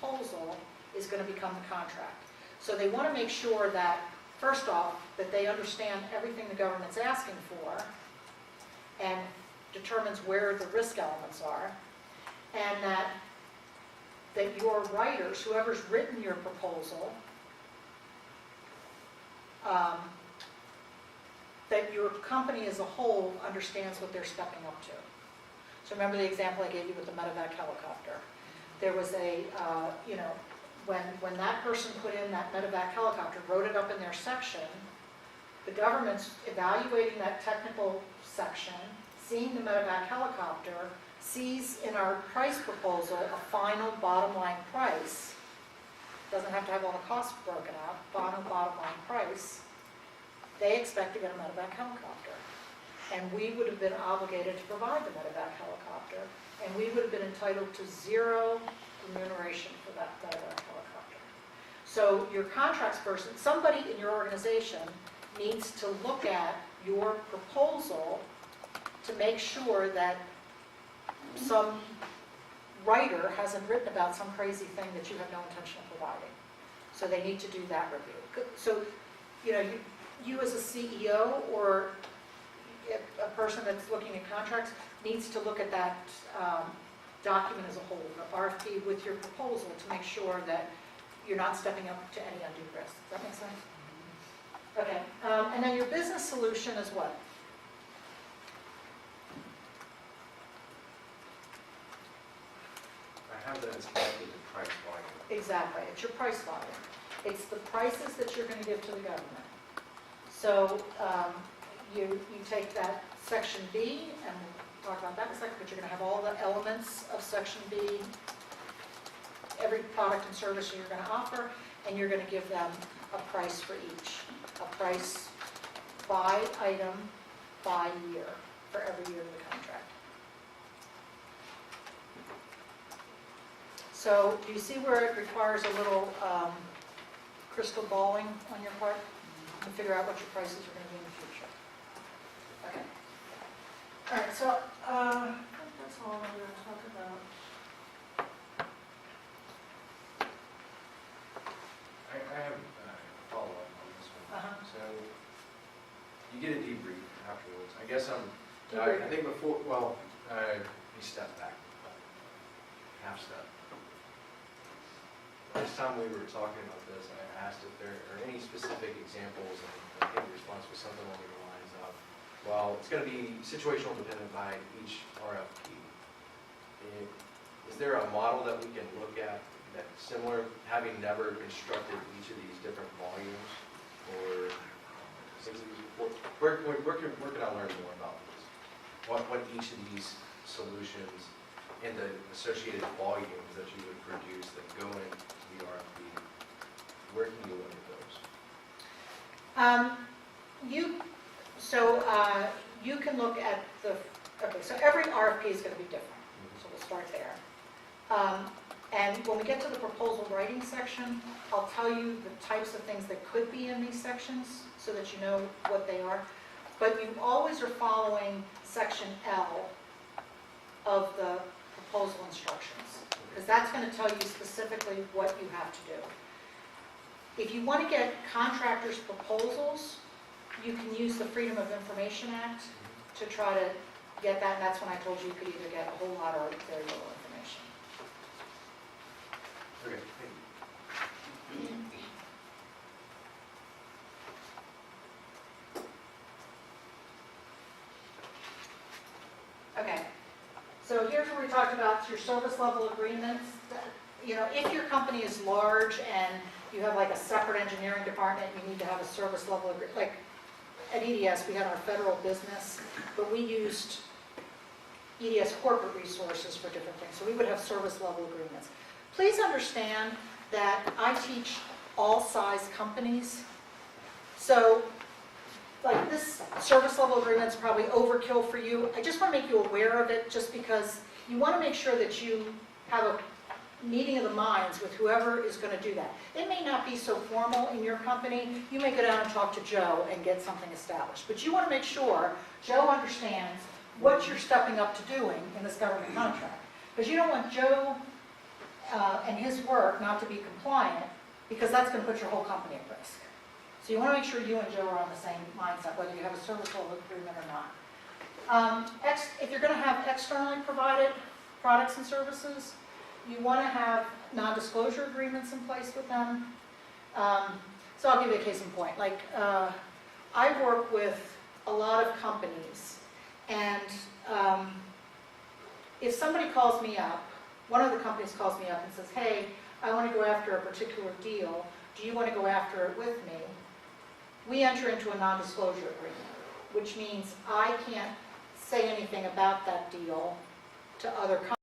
proposal is going to become the contract. So they want to make sure that, first off, that they understand everything the government's asking for and determines where the risk elements are, and that your writers, whoever's written your proposal, that your company as a whole understands what they're stepping up to. So remember the example I gave you with the medevac helicopter. There was a, when that person put in that medevac helicopter, wrote it up in their section, the government's evaluating that technical section, seeing the medevac helicopter, sees in our price proposal a final bottom line price, doesn't have to have all the costs broken out, bottom line price, they expect to get a medevac helicopter. And we would have been obligated to provide the medevac helicopter, and we would have been entitled to zero remuneration for that medevac helicopter. So your contracts person, somebody in your organization needs to look at your proposal to make sure that some writer hasn't written about some crazy thing that you have no intention of providing. So they need to do that review. So, you as a CEO or a person that's looking at contracts needs to look at that document as a whole, the RFP with your proposal, to make sure that you're not stepping up to any undue risk. Does that make sense? Okay. And then your business solution is what? I have that as connected to price volume. Exactly. It's your price volume. It's the prices that you're going to give to the government. So you take that section B, and we'll talk about that in a second, but you're going to have all the elements of section B, every product and service you're going to offer, and you're going to give them a price for each. A price by item, by year, for every year of the contract. So do you see where it requires a little crystal balling on your part to figure out what your prices are going to be in the future? Okay. All right, so I think that's all I'm going to talk about. I have a follow-up on this one. So you get a debrief afterwards. I guess I think before, let me step back, half step. Last time we were talking about this, I asked if there are any specific examples, and I think the response was something along the lines of, well, it's going to be situational dependent by each RFP. Is there a model that we can look at that's similar, having never constructed each of these different volumes, or where can I learn more about this? What each of these solutions and the associated volumes that you would produce that go into the RFP, where can you look at those? You can look at so every RFP is going to be different, so we'll start there. And when we get to the proposal writing section, I'll tell you the types of things that could be in these sections so that you know what they are. But you always are following section L of the proposal instructions, because that's going to tell you specifically what you have to do. If you want to get contractors' proposals, you can use the Freedom of Information Act to try to get that, and that's when I told you could either get a whole lot or very little information. Okay, thank you. Okay, so here's where we talked about your service level agreements. If your company is large and you have like a separate engineering department, you need to have a service level agreement. Like at EDS, we had our federal business, but we used EDS corporate resources for different things. So we would have service level agreements. Please understand that I teach all size companies. So like this service level agreement is probably overkill for you. I just want to make you aware of it, just because you want to make sure that you have a meeting of the minds with whoever is going to do that. It may not be so formal in your company. You may go down and talk to Joe and get something established. But you want to make sure Joe understands what you're stepping up to doing in this government contract. Because you don't want Joe and his work not to be compliant, because that's going to put your whole company at risk. So you want to make sure you and Joe are on the same mindset, whether you have a service level agreement or not. If you're going to have externally provided products and services, you want to have non-disclosure agreements in place with them. So I'll give you a case in point. Like, I work with a lot of companies, and if somebody calls me up, one of the companies calls me up and says, hey, I want to go after a particular deal. Do you want to go after it with me? We enter into a non-disclosure agreement, which means I can't say anything about that deal to other companies.